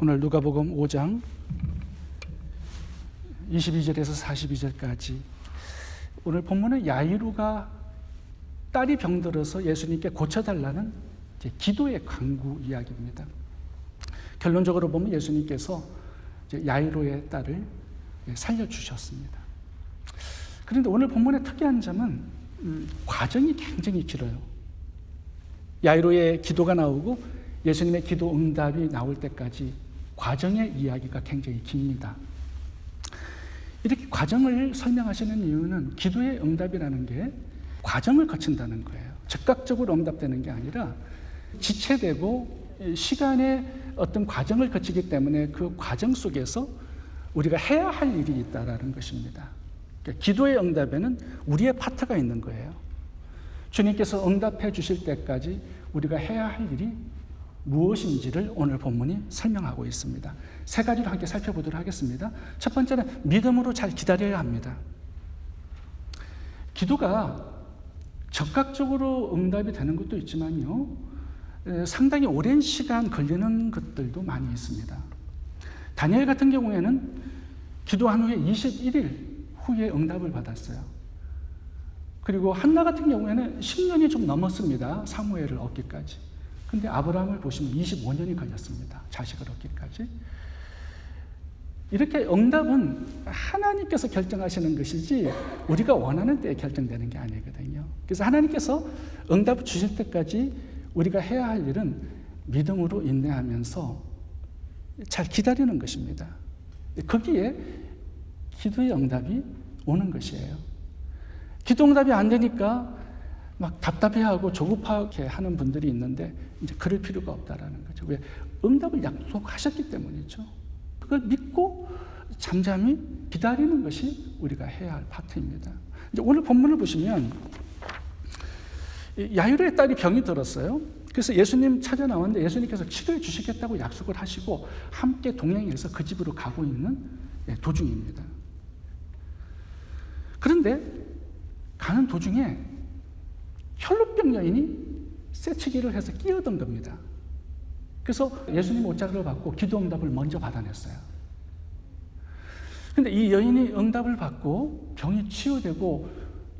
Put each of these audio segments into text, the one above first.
오늘 누가복음 5장 22절에서 42절까지 오늘 본문은 야이로가 딸이 병들어서 예수님께 고쳐달라는 기도의 간구 이야기입니다. 결론적으로 보면 예수님께서 야이로의 딸을 살려주셨습니다. 그런데 오늘 본문의 특이한 점은 과정이 굉장히 길어요. 야이로의 기도가 나오고 예수님의 기도 응답이 나올 때까지 과정의 이야기가 굉장히 깁니다. 이렇게 과정을 설명하시는 이유는 기도의 응답이라는 게 과정을 거친다는 거예요. 즉각적으로 응답되는 게 아니라 지체되고 시간의 어떤 과정을 거치기 때문에 그 과정 속에서 우리가 해야 할 일이 있다는 것입니다. 그러니까 기도의 응답에는 우리의 파트가 있는 거예요. 주님께서 응답해 주실 때까지 우리가 해야 할 일이 무엇인지를 오늘 본문이 설명하고 있습니다. 세 가지로 함께 살펴보도록 하겠습니다. 첫 번째는 믿음으로 잘 기다려야 합니다. 기도가 즉각적으로 응답이 되는 것도 있지만요, 상당히 오랜 시간 걸리는 것들도 많이 있습니다. 다니엘 같은 경우에는 기도한 후에 21일 후에 응답을 받았어요. 그리고 한나 같은 경우에는 10년이 좀 넘었습니다. 사무엘을 얻기까지. 근데 아브라함을 보시면 25년이 걸렸습니다. 자식을 얻기까지. 이렇게 응답은 하나님께서 결정하시는 것이지 우리가 원하는 때에 결정되는 게 아니거든요. 그래서 하나님께서 응답을 주실 때까지 우리가 해야 할 일은 믿음으로 인내하면서 잘 기다리는 것입니다. 거기에 기도의 응답이 오는 것이에요. 기도 응답이 안 되니까 막 답답해하고 조급하게 하는 분들이 있는데 이제 그럴 필요가 없다라는 거죠. 왜? 응답을 약속하셨기 때문이죠. 그걸 믿고 잠잠히 기다리는 것이 우리가 해야 할 파트입니다. 이제 오늘 본문을 보시면 야이로의 딸이 병이 들었어요. 그래서 예수님 찾아 나왔는데 예수님께서 치료해 주시겠다고 약속을 하시고 함께 동행해서 그 집으로 가고 있는 도중입니다. 그런데 가는 도중에 혈루병 여인이 쇠치기를 해서 끼어든 겁니다. 그래서 예수님 옷자락을 받고 기도 응답을 먼저 받아냈어요. 그런데 이 여인이 응답을 받고 병이 치유되고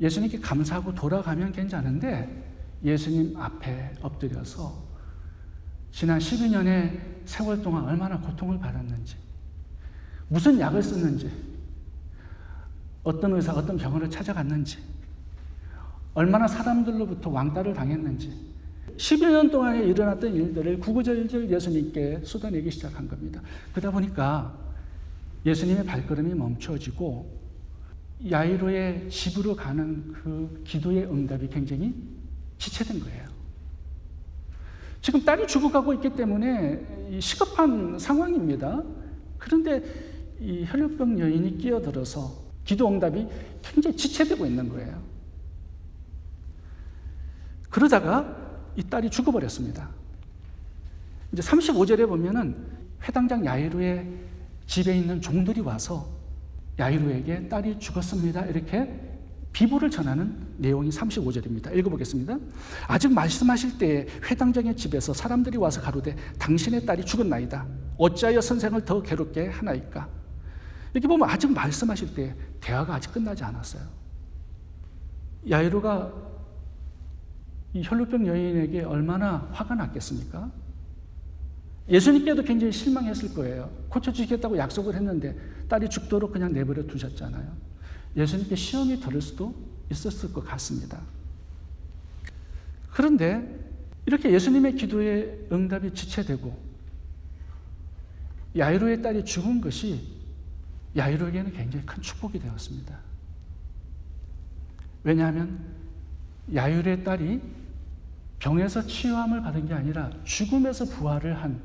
예수님께 감사하고 돌아가면 괜찮은데 예수님 앞에 엎드려서 지난 12년의 세월 동안 얼마나 고통을 받았는지, 무슨 약을 썼는지, 어떤 의사, 어떤 병원을 찾아갔는지, 얼마나 사람들로부터 왕따를 당했는지 12년 동안에 일어났던 일들을 구구절절 예수님께 쏟아내기 시작한 겁니다. 그러다 보니까 예수님의 발걸음이 멈춰지고 야이로의 집으로 가는 그 기도의 응답이 굉장히 지체된 거예요. 지금 딸이 죽어가고 있기 때문에 시급한 상황입니다. 그런데 이 혈루병 여인이 끼어들어서 기도 응답이 굉장히 지체되고 있는 거예요. 그러다가 이 딸이 죽어버렸습니다. 이제 35절에 보면은 회당장 야이로의 집에 있는 종들이 와서 야이로에게 딸이 죽었습니다. 이렇게 비보를 전하는 내용이 35절입니다. 읽어보겠습니다. 아직 말씀하실 때에 회당장의 집에서 사람들이 와서 가로되 당신의 딸이 죽었나이다. 어찌하여 선생을 더 괴롭게 하나이까? 이렇게 보면 아직 말씀하실 때 대화가 아직 끝나지 않았어요. 야이로가 이 혈루병 여인에게 얼마나 화가 났겠습니까? 예수님께도 굉장히 실망했을 거예요. 고쳐주시겠다고 약속을 했는데 딸이 죽도록 그냥 내버려 두셨잖아요. 예수님께 시험이 들을 수도 있었을 것 같습니다. 그런데 이렇게 예수님의 기도에 응답이 지체되고 야이로의 딸이 죽은 것이 야이로에게는 굉장히 큰 축복이 되었습니다. 왜냐하면 야이로의 딸이 병에서 치유함을 받은 게 아니라 죽음에서 부활을 한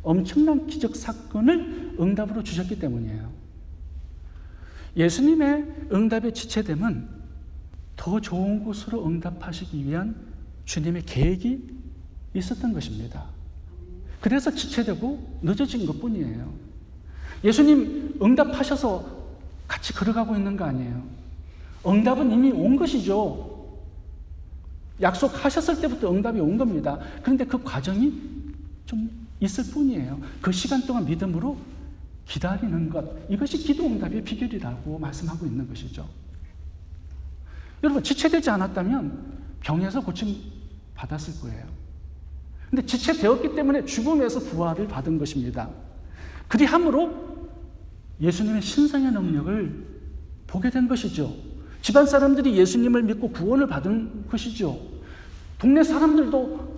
엄청난 기적 사건을 응답으로 주셨기 때문이에요. 예수님의 응답의 지체됨은 더 좋은 곳으로 응답하시기 위한 주님의 계획이 있었던 것입니다. 그래서 지체되고 늦어진 것뿐이에요. 예수님 응답하셔서 같이 걸어가고 있는 거 아니에요. 응답은 이미 온 것이죠. 약속하셨을 때부터 응답이 온 겁니다. 그런데 그 과정이 좀 있을 뿐이에요. 그 시간 동안 믿음으로 기다리는 것, 이것이 기도응답의 비결이라고 말씀하고 있는 것이죠. 여러분, 지체되지 않았다면 병에서 고침 받았을 거예요. 근데 지체되었기 때문에 죽음에서 부활을 받은 것입니다. 그리함으로 예수님의 신성의 능력을 보게 된 것이죠. 집안 사람들이 예수님을 믿고 구원을 받은 것이죠. 동네 사람들도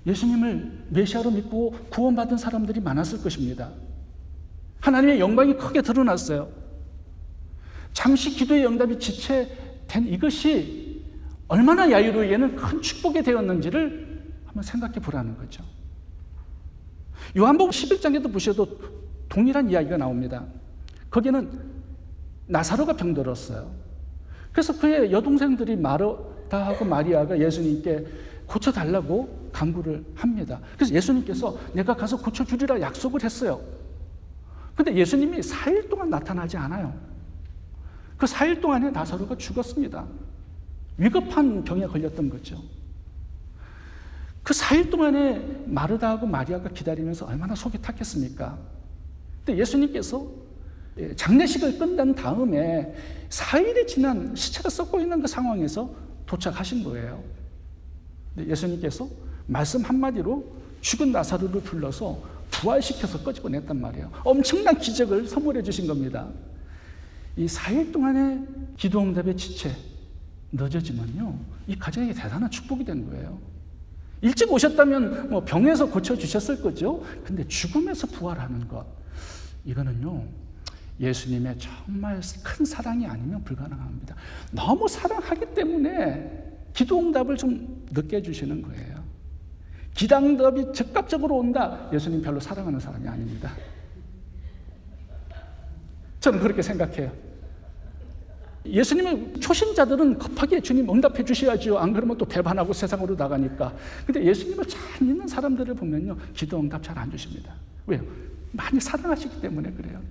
예수님을 메시아로 믿고 구원받은 사람들이 많았을 것입니다. 하나님의 영광이 크게 드러났어요. 잠시 기도의 응답이 지체된 이것이 얼마나 야이로에게는 큰 축복이 되었는지를 한번 생각해 보라는 거죠. 요한복음 11장에도 보셔도 동일한 이야기가 나옵니다. 거기는 나사로가 병들었어요. 그래서 그의 여동생들이 마르다하고 마리아가 예수님께 고쳐달라고 간구를 합니다. 그래서 예수님께서 내가 가서 고쳐주리라 약속을 했어요. 근데 예수님이 4일 동안 나타나지 않아요. 그 4일 동안에 나사로가 죽었습니다. 위급한 병에 걸렸던 거죠. 그 4일 동안에 마르다하고 마리아가 기다리면서 얼마나 속이 탔겠습니까? 근데 예수님께서 장례식을 끝난 다음에 4일이 지난 시체가 썩고 있는 그 상황에서 도착하신 거예요. 근데 예수님께서 말씀 한마디로 죽은 나사로를 불러서 부활시켜서 끄집어냈단 말이에요. 엄청난 기적을 선물해 주신 겁니다. 이 4일 동안의 기도응답의 지체, 늦어지면요, 이 가정에게 대단한 축복이 된 거예요. 일찍 오셨다면 뭐 병에서 고쳐주셨을 거죠. 근데 죽음에서 부활하는 것, 이거는요, 예수님의 정말 큰 사랑이 아니면 불가능합니다. 너무 사랑하기 때문에 기도응답을 좀 늦게 해주시는 거예요. 기도응답이 즉각적으로 온다, 예수님 별로 사랑하는 사람이 아닙니다. 저는 그렇게 생각해요. 예수님의 초신자들은 급하게 주님 응답해 주셔야죠. 안 그러면 또 배반하고 세상으로 나가니까. 근데 예수님을 잘 믿는 사람들을 보면요, 기도 응답 잘 안 주십니다. 왜요? 많이 사랑하시기 때문에 그래요.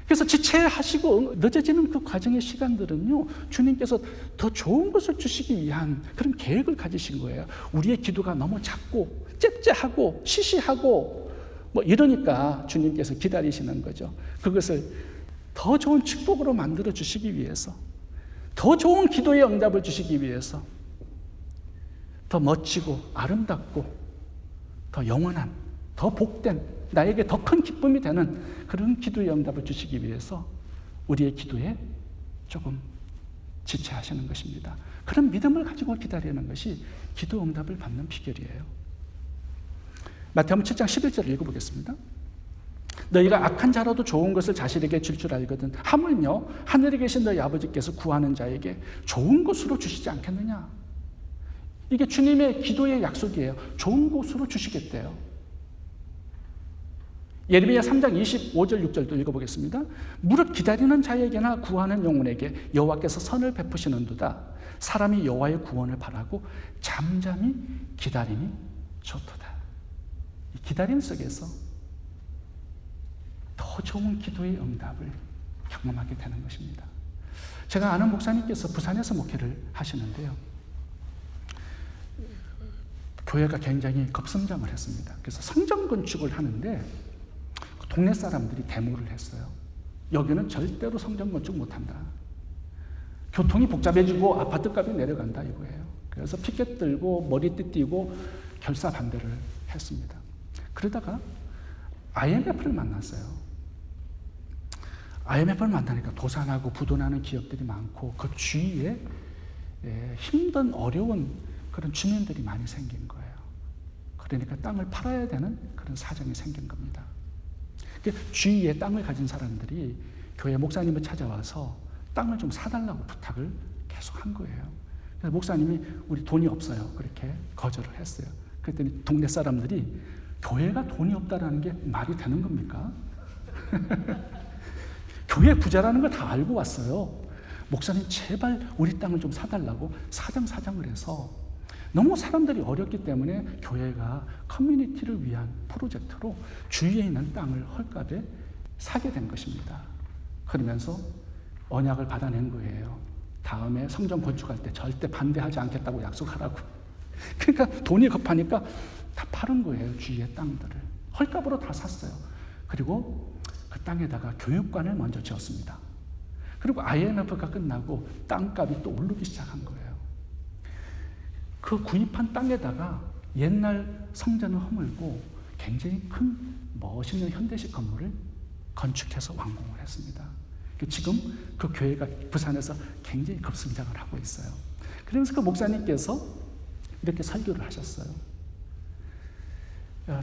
그래서 지체하시고 늦어지는 그 과정의 시간들은요, 주님께서 더 좋은 것을 주시기 위한 그런 계획을 가지신 거예요. 우리의 기도가 너무 작고 째째하고 시시하고 뭐 이러니까 주님께서 기다리시는 거죠. 그것을 더 좋은 축복으로 만들어 주시기 위해서, 더 좋은 기도의 응답을 주시기 위해서, 더 멋지고 아름답고 더 영원한, 더 복된, 나에게 더 큰 기쁨이 되는 그런 기도의 응답을 주시기 위해서 우리의 기도에 조금 지체하시는 것입니다. 그런 믿음을 가지고 기다리는 것이 기도 응답을 받는 비결이에요. 마태복음 7장 11절을 읽어보겠습니다. 너희가 악한 자라도 좋은 것을 자식에게 줄 줄 알거든 하물며 하늘에 계신 너희 아버지께서 구하는 자에게 좋은 것으로 주시지 않겠느냐. 이게 주님의 기도의 약속이에요. 좋은 것으로 주시겠대요. 예레미야 3장 25절 6절도 읽어보겠습니다. 무릇 기다리는 자에게나 구하는 영혼에게 여호와께서 선을 베푸시는도다. 사람이 여호와의 구원을 바라고 잠잠히 기다림이 좋도다. 이 기다림 속에서 더 좋은 기도의 응답을 경험하게 되는 것입니다. 제가 아는 목사님께서 부산에서 목회를 하시는데요, 교회가 굉장히 급성장을 했습니다. 그래서 성전 건축을 하는데 동네 사람들이 데모를 했어요. 여기는 절대로 성전 건축 못한다. 교통이 복잡해지고 아파트값이 내려간다 이거예요. 그래서 피켓 들고 머리띠 띠고 결사 반대를 했습니다. 그러다가 IMF를 만났어요. IMF를 만나니까 도산하고 부도나는 기업들이 많고 그 주위에 힘든 어려운 그런 주민들이 많이 생긴 거예요. 그러니까 땅을 팔아야 되는 그런 사정이 생긴 겁니다. 주위에 땅을 가진 사람들이 교회 목사님을 찾아와서 땅을 좀 사달라고 부탁을 계속 한 거예요. 그래서 목사님이 우리 돈이 없어요. 그렇게 거절을 했어요. 그랬더니 동네 사람들이 교회가 돈이 없다라는 게 말이 되는 겁니까? 교회 부자라는 걸 다 알고 왔어요. 목사님 제발 우리 땅을 좀 사달라고 사정을 해서 너무 사람들이 어렵기 때문에 교회가 커뮤니티를 위한 프로젝트로 주위에 있는 땅을 헐값에 사게 된 것입니다. 그러면서 언약을 받아낸 거예요. 다음에 성전 건축할 때 절대 반대하지 않겠다고 약속하라고. 그러니까 돈이 급하니까 다 파는 거예요. 주위의 땅들을 헐값으로 다 샀어요. 그리고 그 땅에다가 교육관을 먼저 지었습니다. 그리고 IMF가 끝나고 땅값이 또 오르기 시작한 거예요. 그 구입한 땅에다가 옛날 성전을 허물고 굉장히 큰 멋있는 현대식 건물을 건축해서 완공을 했습니다. 지금 그 교회가 부산에서 굉장히 급성장을 하고 있어요. 그러면서 그 목사님께서 이렇게 설교를 하셨어요.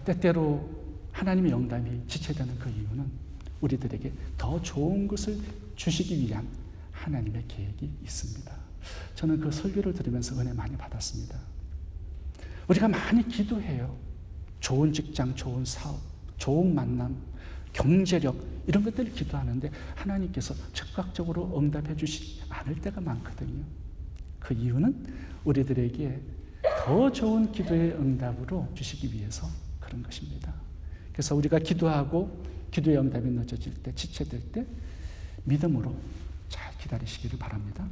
때때로 하나님의 영감이 지체되는 그 이유는 우리들에게 더 좋은 것을 주시기 위한 하나님의 계획이 있습니다. 저는 그 설교를 들으면서 은혜 많이 받았습니다. 우리가 많이 기도해요. 좋은 직장, 좋은 사업, 좋은 만남, 경제력 이런 것들을 기도하는데 하나님께서 즉각적으로 응답해 주시지 않을 때가 많거든요. 그 이유는 우리들에게 더 좋은 기도의 응답으로 주시기 위해서 그런 것입니다. 그래서 우리가 기도하고 기도의 응답이 늦어질 때, 지체될 때 믿음으로 잘 기다리시기를 바랍니다.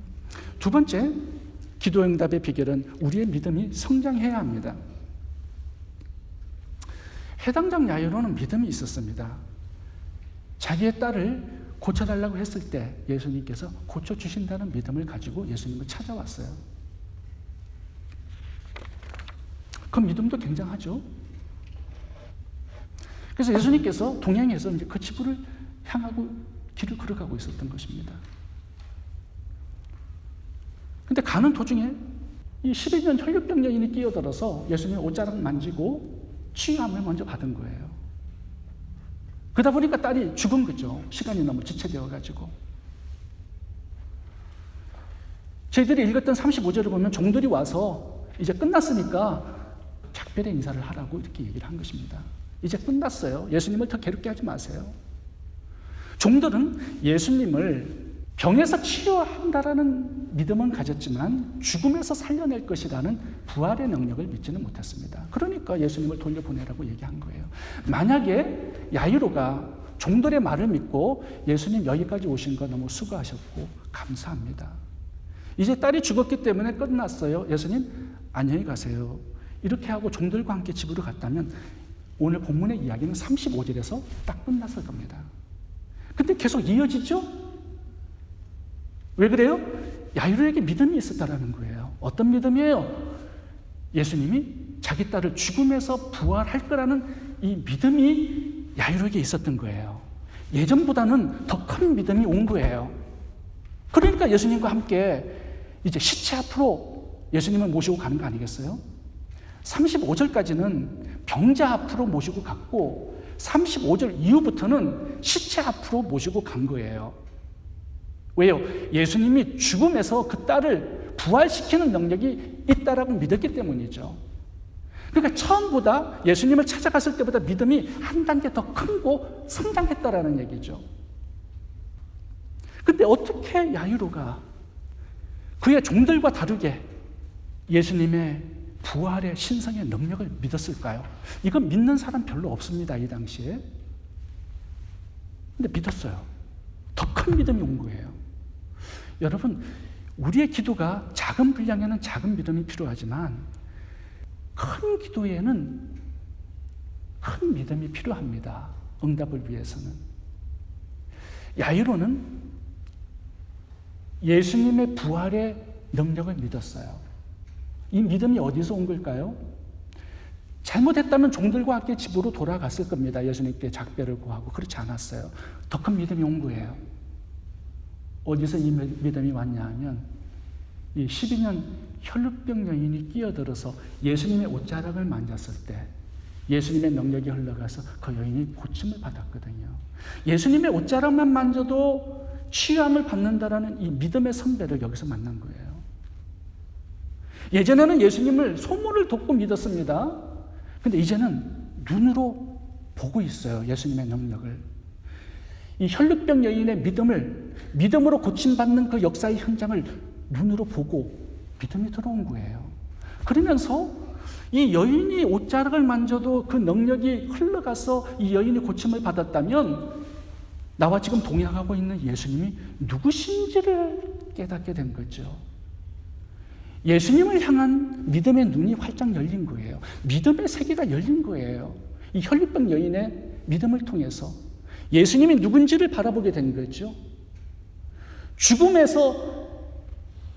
두 번째, 기도 응답의 비결은 우리의 믿음이 성장해야 합니다. 해당장 야이로는 믿음이 있었습니다. 자기의 딸을 고쳐달라고 했을 때 예수님께서 고쳐주신다는 믿음을 가지고 예수님을 찾아왔어요. 그 믿음도 굉장하죠. 그래서 예수님께서 동행해서 이제 그 집을 향하고 길을 걸어가고 있었던 것입니다. 근데 가는 도중에 이 12년 혈류병 여인이 끼어들어서 예수님의 옷자락 만지고 치유함을 먼저 받은 거예요. 그러다 보니까 딸이 죽은 거죠. 시간이 너무 지체되어가지고. 저희들이 읽었던 35절을 보면 종들이 와서 이제 끝났으니까 작별의 인사를 하라고 이렇게 얘기를 한 것입니다. 이제 끝났어요. 예수님을 더 괴롭게 하지 마세요. 종들은 예수님을 병에서 치료한다라는 믿음은 가졌지만 죽음에서 살려낼 것이라는 부활의 능력을 믿지는 못했습니다. 그러니까 예수님을 돌려보내라고 얘기한 거예요. 만약에 야이로가 종들의 말을 믿고 예수님 여기까지 오신 거 너무 수고하셨고 감사합니다. 이제 딸이 죽었기 때문에 끝났어요. 예수님 안녕히 가세요. 이렇게 하고 종들과 함께 집으로 갔다면 오늘 본문의 이야기는 35절에서 딱 끝났을 겁니다. 근데 계속 이어지죠? 왜 그래요? 야이로에게 믿음이 있었다라는 거예요. 어떤 믿음이에요? 예수님이 자기 딸을 죽음에서 부활할 거라는 이 믿음이 야이로에게 있었던 거예요. 예전보다는 더 큰 믿음이 온 거예요. 그러니까 예수님과 함께 이제 시체 앞으로 예수님을 모시고 가는 거 아니겠어요? 35절까지는 병자 앞으로 모시고 갔고 35절 이후부터는 시체 앞으로 모시고 간 거예요. 왜요? 예수님이 죽음에서 그 딸을 부활시키는 능력이 있다라고 믿었기 때문이죠. 그러니까 처음보다 예수님을 찾아갔을 때보다 믿음이 한 단계 더 크고 성장했다라는 얘기죠. 근데 어떻게 야이로가 그의 종들과 다르게 예수님의 부활의 신성의 능력을 믿었을까요? 이건 믿는 사람 별로 없습니다, 이 당시에. 근데 믿었어요. 더 큰 믿음이 온 거예요. 여러분, 우리의 기도가 작은 분량에는 작은 믿음이 필요하지만 큰 기도에는 큰 믿음이 필요합니다. 응답을 위해서는. 야이로는 예수님의 부활의 능력을 믿었어요. 이 믿음이 어디서 온 걸까요? 잘못했다면 종들과 함께 집으로 돌아갔을 겁니다. 예수님께 작별을 구하고. 그렇지 않았어요. 더 큰 믿음이 온 거예요. 어디서 이 믿음이 왔냐 하면 이 12년 혈루병 여인이 끼어들어서 예수님의 옷자락을 만졌을 때 예수님의 능력이 흘러가서 그 여인이 고침을 받았거든요. 예수님의 옷자락만 만져도 치유함을 받는다라는 이 믿음의 선배를 여기서 만난 거예요. 예전에는 예수님을 소문을 듣고 믿었습니다. 근데 이제는 눈으로 보고 있어요. 예수님의 능력을. 이 혈루병 여인의 믿음으로 고침받는 그 역사의 현장을 눈으로 보고 믿음이 들어온 거예요. 그러면서 이 여인이 옷자락을 만져도 그 능력이 흘러가서 이 여인이 고침을 받았다면 나와 지금 동행하고 있는 예수님이 누구신지를 깨닫게 된 거죠. 예수님을 향한 믿음의 눈이 활짝 열린 거예요. 믿음의 세계가 열린 거예요. 이 혈류병 여인의 믿음을 통해서 예수님이 누군지를 바라보게 된 거죠. 죽음에서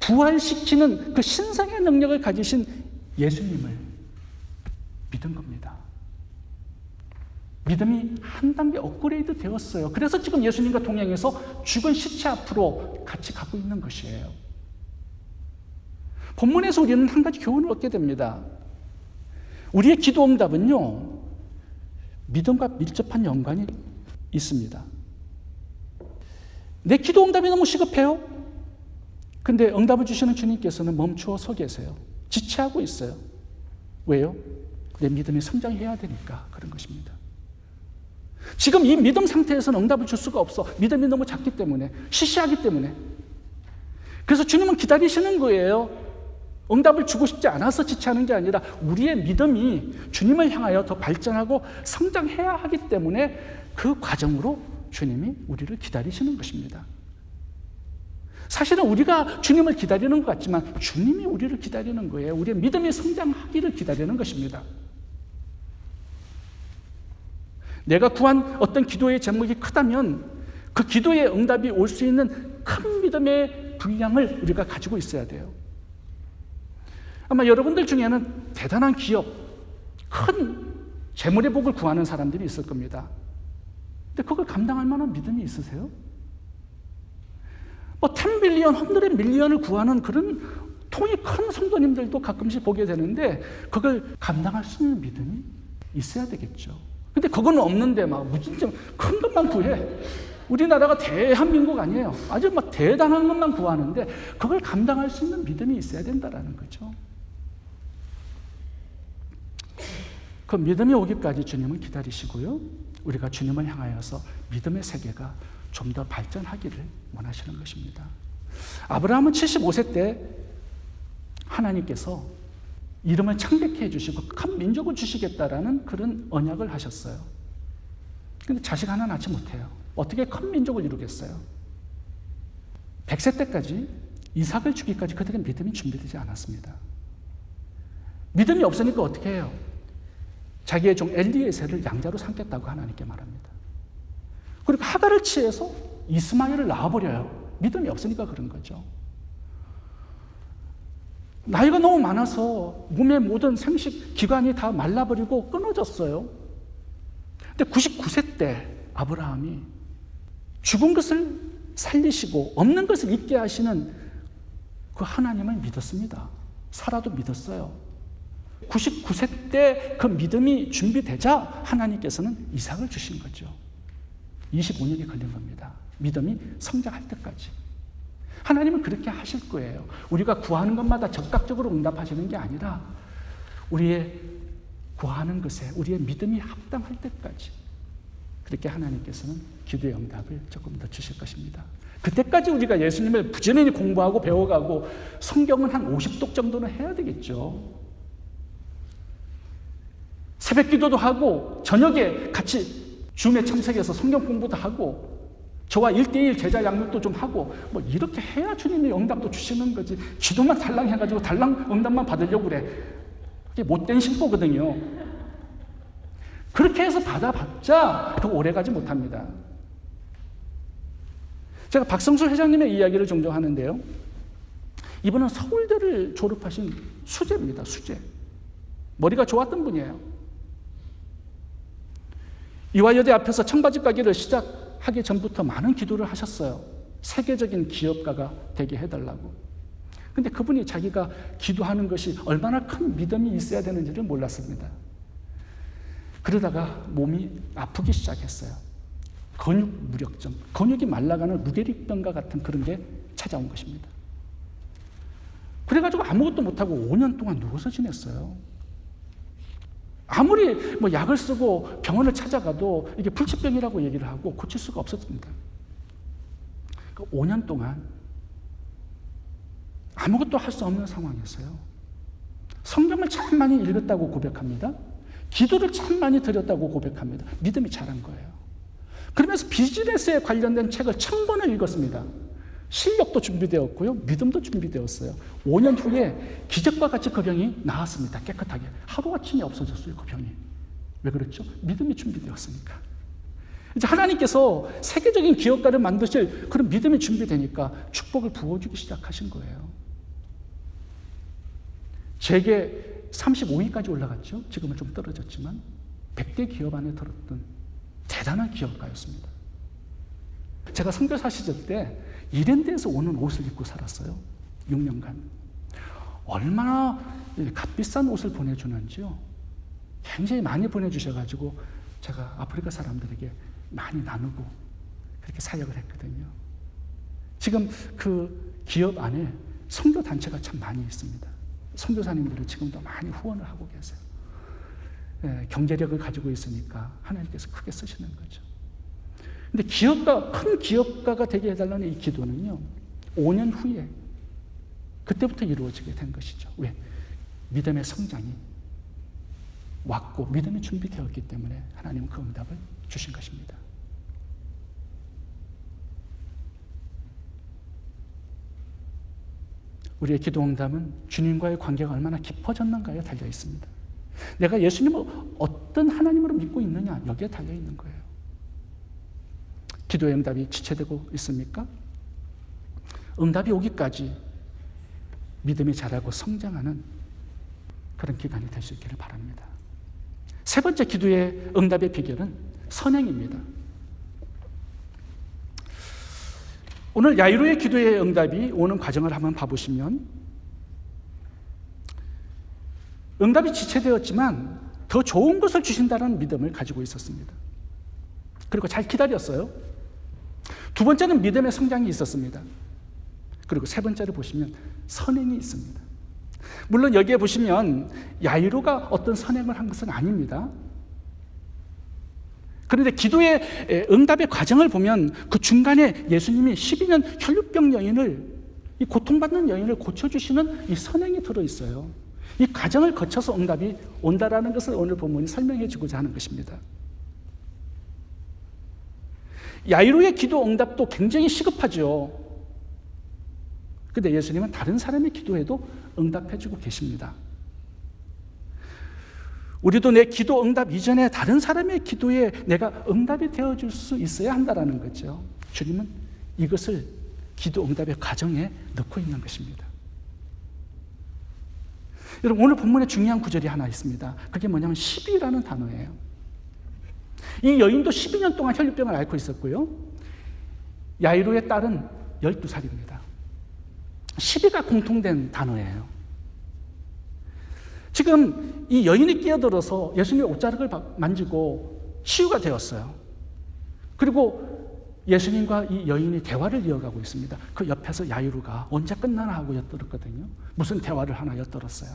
부활시키는 그 신성의 능력을 가지신 예수님을 믿은 겁니다. 믿음이 한 단계 업그레이드 되었어요. 그래서 지금 예수님과 동행해서 죽은 시체 앞으로 같이 가고 있는 것이에요. 본문에서 우리는 한 가지 교훈을 얻게 됩니다. 우리의 기도 응답은요, 믿음과 밀접한 연관이 있습니다. 내 기도 응답이 너무 시급해요. 근데 응답을 주시는 주님께서는 멈추어 서 계세요. 지체하고 있어요. 왜요? 내 믿음이 성장해야 되니까 그런 것입니다. 지금 이 믿음 상태에서는 응답을 줄 수가 없어. 믿음이 너무 작기 때문에, 시시하기 때문에. 그래서 주님은 기다리시는 거예요. 응답을 주고 싶지 않아서 지체하는 게 아니라 우리의 믿음이 주님을 향하여 더 발전하고 성장해야 하기 때문에 그 과정으로 주님이 우리를 기다리시는 것입니다. 사실은 우리가 주님을 기다리는 것 같지만 주님이 우리를 기다리는 거예요. 우리의 믿음이 성장하기를 기다리는 것입니다. 내가 구한 어떤 기도의 제목이 크다면 그 기도의 응답이 올 수 있는 큰 믿음의 분량을 우리가 가지고 있어야 돼요. 아마 여러분들 중에는 대단한 기업, 큰 재물의 복을 구하는 사람들이 있을 겁니다. 근데 그걸 감당할 만한 믿음이 있으세요? 뭐 10빌리언, 100밀리언을 구하는 그런 통이 큰 성도님들도 가끔씩 보게 되는데 그걸 감당할 수 있는 믿음이 있어야 되겠죠. 근데 그건 없는데 막 무진장 큰 것만 구해. 우리나라가 대한민국 아니에요. 아주 막 대단한 것만 구하는데 그걸 감당할 수 있는 믿음이 있어야 된다는 거죠. 그 믿음이 오기까지 주님은 기다리시고요. 우리가 주님을 향하여서 믿음의 세계가 좀 더 발전하기를 원하시는 것입니다. 아브라함은 75세 때 하나님께서 이름을 창백해 해주시고 큰 민족을 주시겠다라는 그런 언약을 하셨어요. 근데 자식 하나 낳지 못해요. 어떻게 큰 민족을 이루겠어요? 100세 때까지 이삭을 주기까지 그들의 믿음이 준비되지 않았습니다. 믿음이 없으니까 어떻게 해요? 자기의 종 엘리에셀을 양자로 삼겠다고 하나님께 말합니다. 그리고 하갈을 취해서 이스마엘을 낳아버려요. 믿음이 없으니까 그런 거죠. 나이가 너무 많아서 몸의 모든 생식 기관이 다 말라버리고 끊어졌어요. 근데 99세 때 아브라함이 죽은 것을 살리시고 없는 것을 있게 하시는 그 하나님을 믿었습니다. 사라도 믿었어요. 99세 때 그 믿음이 준비되자 하나님께서는 이삭을 주신 거죠. 25년이 걸린 겁니다. 믿음이 성장할 때까지. 하나님은 그렇게 하실 거예요. 우리가 구하는 것마다 적극적으로 응답하시는 게 아니라 우리의 구하는 것에 우리의 믿음이 합당할 때까지 그렇게 하나님께서는 기도의 응답을 조금 더 주실 것입니다. 그때까지 우리가 예수님을 부지런히 공부하고 배워가고 성경은 한 50독 정도는 해야 되겠죠. 새벽 기도도 하고 저녁에 같이 줌에 참석해서 성경 공부도 하고 저와 1:1 제자 양육도 좀 하고 뭐 이렇게 해야 주님이 응답도 주시는 거지. 기도만 달랑 해가지고 달랑 응답만 받으려고 그래. 그게 못된 신보거든요. 그렇게 해서 받아봤자 더 오래가지 못합니다. 제가 박성수 회장님의 이야기를 종종 하는데요. 이분은 서울대를 졸업하신 수재입니다. 수재. 머리가 좋았던 분이에요. 이화여대 앞에서 청바지 가게를 시작하기 전부터 많은 기도를 하셨어요. 세계적인 기업가가 되게 해달라고. 근데 그분이 자기가 기도하는 것이 얼마나 큰 믿음이 있어야 되는지를 몰랐습니다. 그러다가 몸이 아프기 시작했어요. 근육 무력증, 근육이 말라가는 루게릭병과 같은 그런 게 찾아온 것입니다. 그래가지고 아무것도 못하고 5년 동안 누워서 지냈어요. 아무리 뭐 약을 쓰고 병원을 찾아가도 이게 불치병이라고 얘기를 하고 고칠 수가 없었습니다. 5년 동안 아무것도 할 수 없는 상황이었어요. 성경을 참 많이 읽었다고 고백합니다. 기도를 참 많이 드렸다고 고백합니다. 믿음이 자란 거예요. 그러면서 비즈니스에 관련된 책을 1000권을 읽었습니다. 실력도 준비되었고요. 믿음도 준비되었어요. 5년 후에 기적과 같이 그 병이 나았습니다. 깨끗하게. 하루아침에 없어졌어요. 그 병이. 왜 그렇죠? 믿음이 준비되었으니까. 이제 하나님께서 세계적인 기업가를 만드실 그런 믿음이 준비되니까 축복을 부어주기 시작하신 거예요. 세계 35위까지 올라갔죠. 지금은 좀 떨어졌지만 100대 기업 안에 들었던 대단한 기업가였습니다. 제가 선교사 시절 때 이랜드에서 오는 옷을 입고 살았어요. 6년간. 얼마나 값비싼 옷을 보내주는지요. 굉장히 많이 보내주셔가지고 제가 아프리카 사람들에게 많이 나누고 그렇게 사역을 했거든요. 지금 그 기업 안에 선교 단체가 참 많이 있습니다. 선교사님들은 지금도 많이 후원을 하고 계세요. 경제력을 가지고 있으니까 하나님께서 크게 쓰시는 거죠. 근데 큰 기업가가 되게 해달라는 이 기도는요, 5년 후에 그때부터 이루어지게 된 것이죠. 왜? 믿음의 성장이 왔고 믿음이 준비되었기 때문에 하나님은 그 응답을 주신 것입니다. 우리의 기도 응답은 주님과의 관계가 얼마나 깊어졌는가에 달려 있습니다. 내가 예수님을 어떤 하나님으로 믿고 있느냐, 여기에 달려 있는 거예요. 기도의 응답이 지체되고 있습니까? 응답이 오기까지 믿음이 자라고 성장하는 그런 기간이 될 수 있기를 바랍니다. 세 번째 기도의 응답의 비결은 선행입니다. 오늘 야이로의 기도의 응답이 오는 과정을 한번 봐보시면 응답이 지체되었지만 더 좋은 것을 주신다는 믿음을 가지고 있었습니다. 그리고 잘 기다렸어요. 두 번째는 믿음의 성장이 있었습니다. 그리고 세 번째를 보시면 선행이 있습니다. 물론 여기에 보시면 야이로가 어떤 선행을 한 것은 아닙니다. 그런데 기도의 응답의 과정을 보면 그 중간에 예수님이 12년 혈루병 여인을, 이 고통받는 여인을 고쳐주시는 이 선행이 들어있어요. 이 과정을 거쳐서 응답이 온다라는 것을 오늘 본문이 설명해 주고자 하는 것입니다. 야이로의 기도 응답도 굉장히 시급하죠. 그런데 예수님은 다른 사람의 기도에도 응답해 주고 계십니다. 우리도 내 기도 응답 이전에 다른 사람의 기도에 내가 응답이 되어줄 수 있어야 한다는 거죠. 주님은 이것을 기도 응답의 과정에 넣고 있는 것입니다. 여러분, 오늘 본문에 중요한 구절이 하나 있습니다. 그게 뭐냐면 12라는 단어예요. 이 여인도 12년 동안 혈루병을 앓고 있었고요. 야이로의 딸은 12살입니다. 12가 공통된 단어예요. 지금 이 여인이 끼어들어서 예수님의 옷자락을 만지고 치유가 되었어요. 그리고 예수님과 이 여인이 대화를 이어가고 있습니다. 그 옆에서 야이로가 언제 끝나나 하고 엿들었거든요. 무슨 대화를 하나 엿들었어요.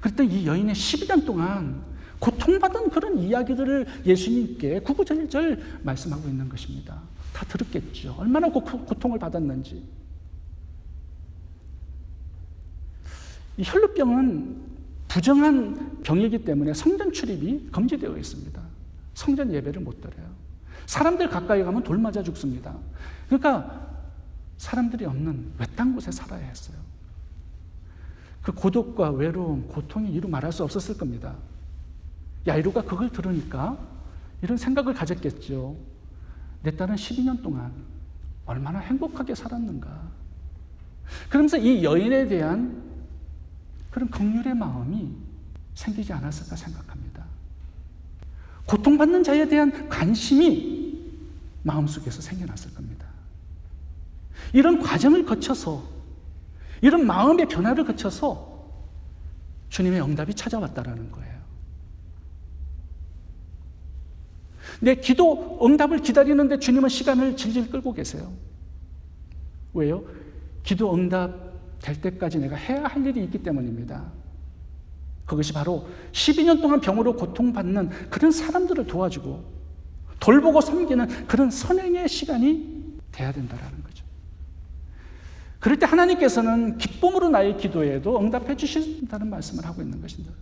그랬더니 이 여인이 12년 동안 고통받은 그런 이야기들을 예수님께 구구절절 말씀하고 있는 것입니다. 다 들었겠죠. 얼마나 고통을 받았는지. 이 혈루병은 부정한 병이기 때문에 성전 출입이 금지되어 있습니다. 성전 예배를 못 드려요. 사람들 가까이 가면 돌 맞아 죽습니다. 그러니까 사람들이 없는 외딴 곳에 살아야 했어요. 그 고독과 외로움, 고통이 이루 말할 수 없었을 겁니다. 야이로가 그걸 들으니까 이런 생각을 가졌겠죠. 내 딸은 12년 동안 얼마나 행복하게 살았는가. 그러면서 이 여인에 대한 그런 긍휼의 마음이 생기지 않았을까 생각합니다. 고통받는 자에 대한 관심이 마음속에서 생겨났을 겁니다. 이런 과정을 거쳐서, 이런 마음의 변화를 거쳐서 주님의 응답이 찾아왔다라는 거예요. 내 기도 응답을 기다리는데 주님은 시간을 질질 끌고 계세요. 왜요? 기도 응답 될 때까지 내가 해야 할 일이 있기 때문입니다. 그것이 바로 12년 동안 병으로 고통받는 그런 사람들을 도와주고 돌보고 섬기는 그런 선행의 시간이 돼야 된다는 거죠. 그럴 때 하나님께서는 기쁨으로 나의 기도에도 응답해 주신다는 말씀을 하고 있는 것입니다.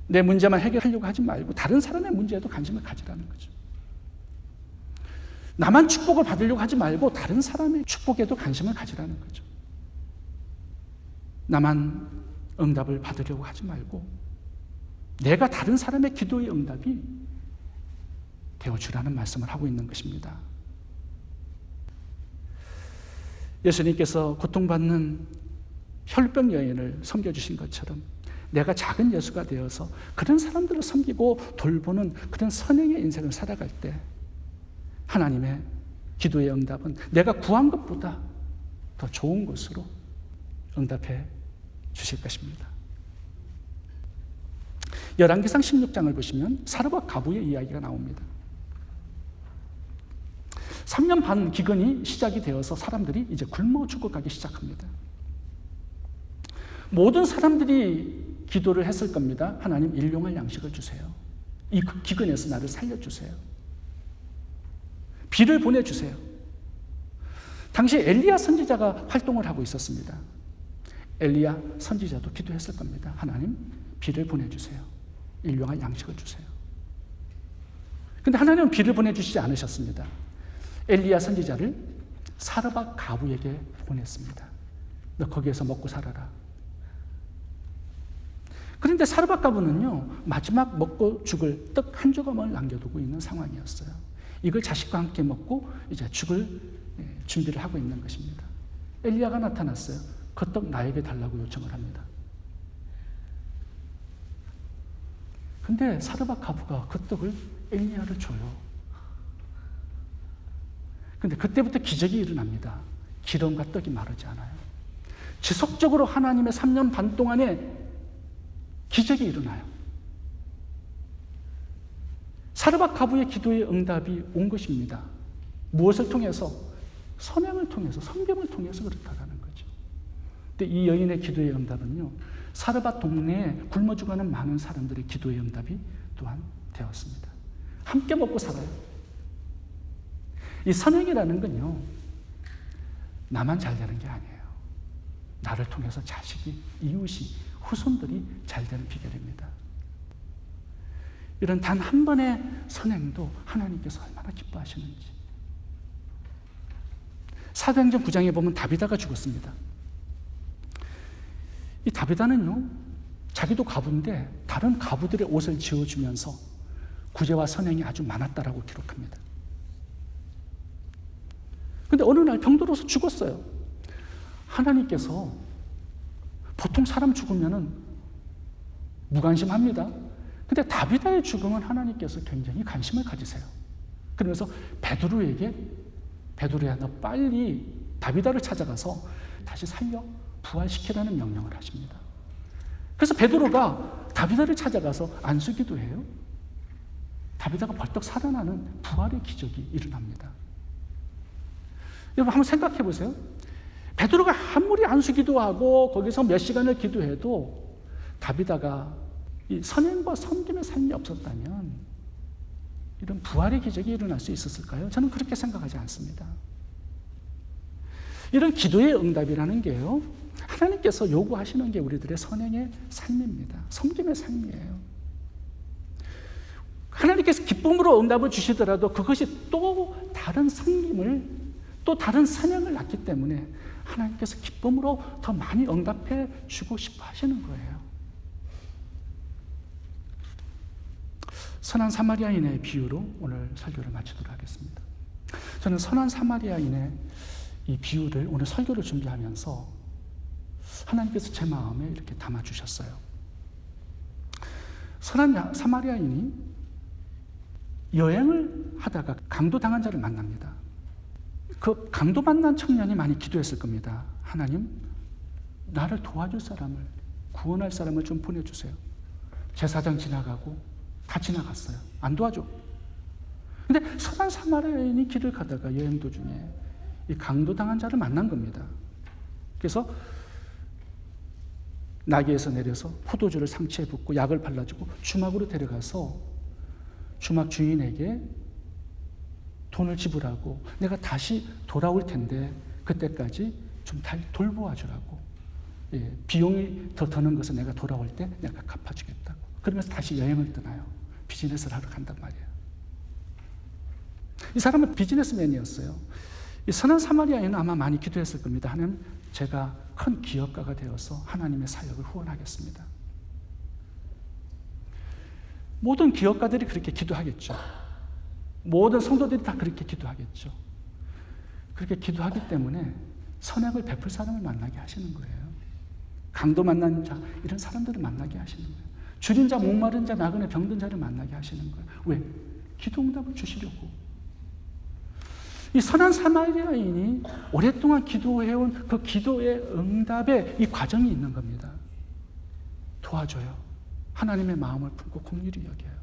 내 문제만 해결하려고 하지 말고 다른 사람의 문제에도 관심을 가지라는 거죠. 나만 축복을 받으려고 하지 말고 다른 사람의 축복에도 관심을 가지라는 거죠. 나만 응답을 받으려고 하지 말고 내가 다른 사람의 기도의 응답이 되어주라는 말씀을 하고 있는 것입니다. 예수님께서 고통받는 혈병 여인을 섬겨주신 것처럼 내가 작은 예수가 되어서 그런 사람들을 섬기고 돌보는 그런 선행의 인생을 살아갈 때 하나님의 기도의 응답은 내가 구한 것보다 더 좋은 것으로 응답해 주실 것입니다. 열왕기상 16장을 보시면 사르밧 가부의 이야기가 나옵니다. 3년 반 기근이 시작이 되어서 사람들이 이제 굶어 죽어가기 시작합니다. 모든 사람들이 기도를 했을 겁니다. 하나님, 일용할 양식을 주세요. 이 기근에서 나를 살려주세요. 비를 보내주세요. 당시 엘리야 선지자가 활동을 하고 있었습니다. 엘리야 선지자도 기도했을 겁니다. 하나님, 비를 보내주세요. 일용할 양식을 주세요. 그런데 하나님은 비를 보내주시지 않으셨습니다. 엘리야 선지자를 사르밧 가부에게 보냈습니다. 너 거기에서 먹고 살아라. 그런데 사르밧 가부는요, 마지막 먹고 죽을 떡 한 조각을 남겨두고 있는 상황이었어요. 이걸 자식과 함께 먹고 이제 죽을 준비를 하고 있는 것입니다. 엘리야가 나타났어요. 그 떡 나에게 달라고 요청을 합니다. 근데 사르밧 가부가 그 떡을 엘리야를 줘요. 근데 그때부터 기적이 일어납니다. 기름과 떡이 마르지 않아요. 지속적으로 하나님의 3년 반 동안에 기적이 일어나요. 사르밧 가부의 기도의 응답이 온 것입니다. 무엇을 통해서? 선행을 통해서, 성경을 통해서 그렇다라는 거죠. 근데 이 여인의 기도의 응답은요, 사르밧 동네에 굶어 죽어가는 많은 사람들의 기도의 응답이 또한 되었습니다. 함께 먹고 살아요. 이 선행이라는 건요, 나만 잘 되는 게 아니에요. 나를 통해서 자식이, 이웃이, 후손들이 잘 되는 비결입니다. 이런 단 한 번의 선행도 하나님께서 얼마나 기뻐하시는지. 사도행전 9장에 보면 다비다가 죽었습니다. 이 다비다는요, 자기도 가부인데 다른 가부들의 옷을 지어주면서 구제와 선행이 아주 많았다라고 기록합니다. 근데 어느 날 병들어서 죽었어요. 하나님께서 보통 사람 죽으면은 무관심합니다. 근데 다비다의 죽음은 하나님께서 굉장히 관심을 가지세요. 그러면서 베드로에게, 베드로야, 너 빨리 다비다를 찾아가서 다시 살려 부활시키라는 명령을 하십니다. 그래서 베드로가 다비다를 찾아가서 안수기도해요. 다비다가 벌떡 살아나는 부활의 기적이 일어납니다. 여러분 한번 생각해 보세요. 베드로가 아무리 안수기도하고 거기서 몇 시간을 기도해도 다비다가 이 선행과 섬김의 삶이 없었다면 이런 부활의 기적이 일어날 수 있었을까요? 저는 그렇게 생각하지 않습니다. 이런 기도의 응답이라는 게요, 하나님께서 요구하시는 게 우리들의 선행의 삶입니다. 섬김의 삶이에요. 하나님께서 기쁨으로 응답을 주시더라도 그것이 또 다른 섬김을, 또 다른 선행을 낳기 때문에 하나님께서 기쁨으로 더 많이 응답해 주고 싶어 하시는 거예요. 선한 사마리아인의 비유로 오늘 설교를 마치도록 하겠습니다. 저는 선한 사마리아인의 이 비유를 오늘 설교를 준비하면서 하나님께서 제 마음에 이렇게 담아주셨어요. 선한 사마리아인이 여행을 하다가 강도당한 자를 만납니다. 그 강도 만난 청년이 많이 기도했을 겁니다. 하나님, 나를 도와줄 사람을, 구원할 사람을 좀 보내주세요. 제사장 지나가고 다 지나갔어요. 안 도와줘. 근데 선한 사마리아인이 길을 가다가 여행 도중에 이 강도당한 자를 만난 겁니다. 그래서 나귀에서 내려서 포도주를 상체에 붓고 약을 발라주고 주막으로 데려가서 주막 주인에게 돈을 지불하고 내가 다시 돌아올 텐데 그때까지 좀 돌보아 주라고, 비용이 더 드는 것은 내가 돌아올 때 내가 갚아주겠다고. 그러면서 다시 여행을 떠나요. 비즈니스를 하러 간단 말이에요. 이 사람은 비즈니스맨이었어요. 이 선한 사마리아인은 아마 많이 기도했을 겁니다. 하나님, 제가 큰 기업가가 되어서 하나님의 사역을 후원하겠습니다. 모든 기업가들이 그렇게 기도하겠죠. 모든 성도들이 다 그렇게 기도하겠죠. 그렇게 기도하기 때문에 선행을 베풀 사람을 만나게 하시는 거예요. 강도 만난 자, 이런 사람들을 만나게 하시는 거예요. 줄인 자, 목마른 자, 나그네 병든 자를 만나게 하시는 거예요. 왜? 기도 응답을 주시려고. 이 선한 사마리아인이 오랫동안 기도해온 그 기도의 응답에 이 과정이 있는 겁니다. 도와줘요. 하나님의 마음을 품고 긍휼히 여겨요.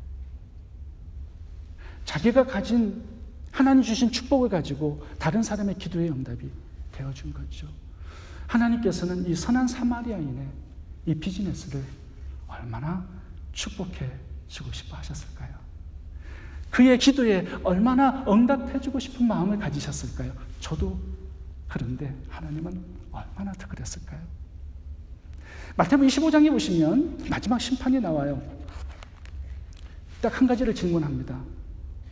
자기가 가진 하나님 주신 축복을 가지고 다른 사람의 기도의 응답이 되어준 거죠. 하나님께서는 이 선한 사마리아인의 이 비즈니스를 얼마나 축복해 주고 싶어 하셨을까요? 그의 기도에 얼마나 응답해주고 싶은 마음을 가지셨을까요? 저도 그런데 하나님은 얼마나 더 그랬을까요? 마태복음 25장에 보시면 마지막 심판이 나와요. 딱 한 가지를 질문합니다.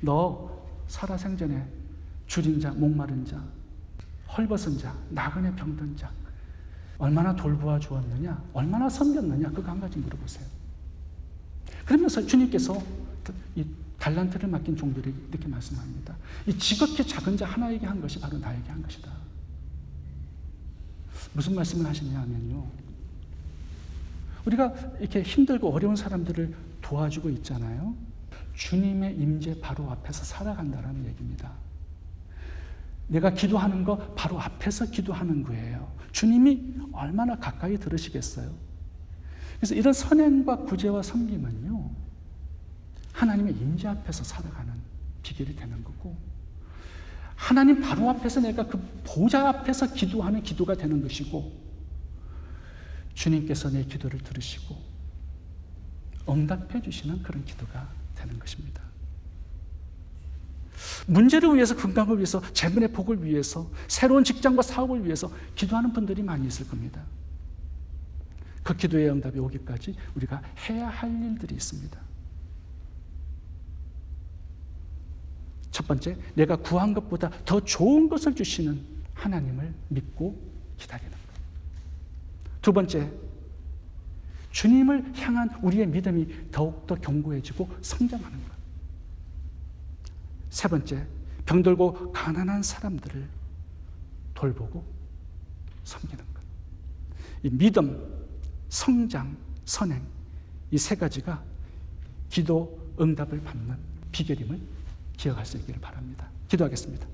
너 살아생전에 줄인 자, 목마른 자, 헐벗은 자, 나그네 병든 자 얼마나 돌보아 주었느냐, 얼마나 섬겼느냐, 그거 한 가지 물어보세요. 그러면서 주님께서 이 달란트를 맡긴 종들에게 이렇게 말씀합니다. 이 지극히 작은 자 하나에게 한 것이 바로 나에게 한 것이다. 무슨 말씀을 하시냐 하면요, 우리가 이렇게 힘들고 어려운 사람들을 도와주고 있잖아요. 주님의 임재 바로 앞에서 살아간다는 얘기입니다. 내가 기도하는 거 바로 앞에서 기도하는 거예요. 주님이 얼마나 가까이 들으시겠어요? 그래서 이런 선행과 구제와 섬김은요, 하나님의 임재 앞에서 살아가는 비결이 되는 거고, 하나님 바로 앞에서 내가 그 보좌 앞에서 기도하는 기도가 되는 것이고, 주님께서 내 기도를 들으시고 응답해 주시는 그런 기도가 되는 것입니다. 문제를 위해서, 건강을 위해서, 재물의 복을 위해서, 새로운 직장과 사업을 위해서 기도하는 분들이 많이 있을 겁니다. 그 기도의 응답이 오기까지 우리가 해야 할 일들이 있습니다. 첫 번째, 내가 구한 것보다 더 좋은 것을 주시는 하나님을 믿고 기다리는 것. 두 번째, 주님을 향한 우리의 믿음이 더욱더 견고해지고 성장하는 것. 세 번째, 병들고 가난한 사람들을 돌보고 섬기는 것. 이 믿음, 성장, 선행, 이 세 가지가 기도 응답을 받는 비결임을 기억할 수 있기를 바랍니다. 기도하겠습니다.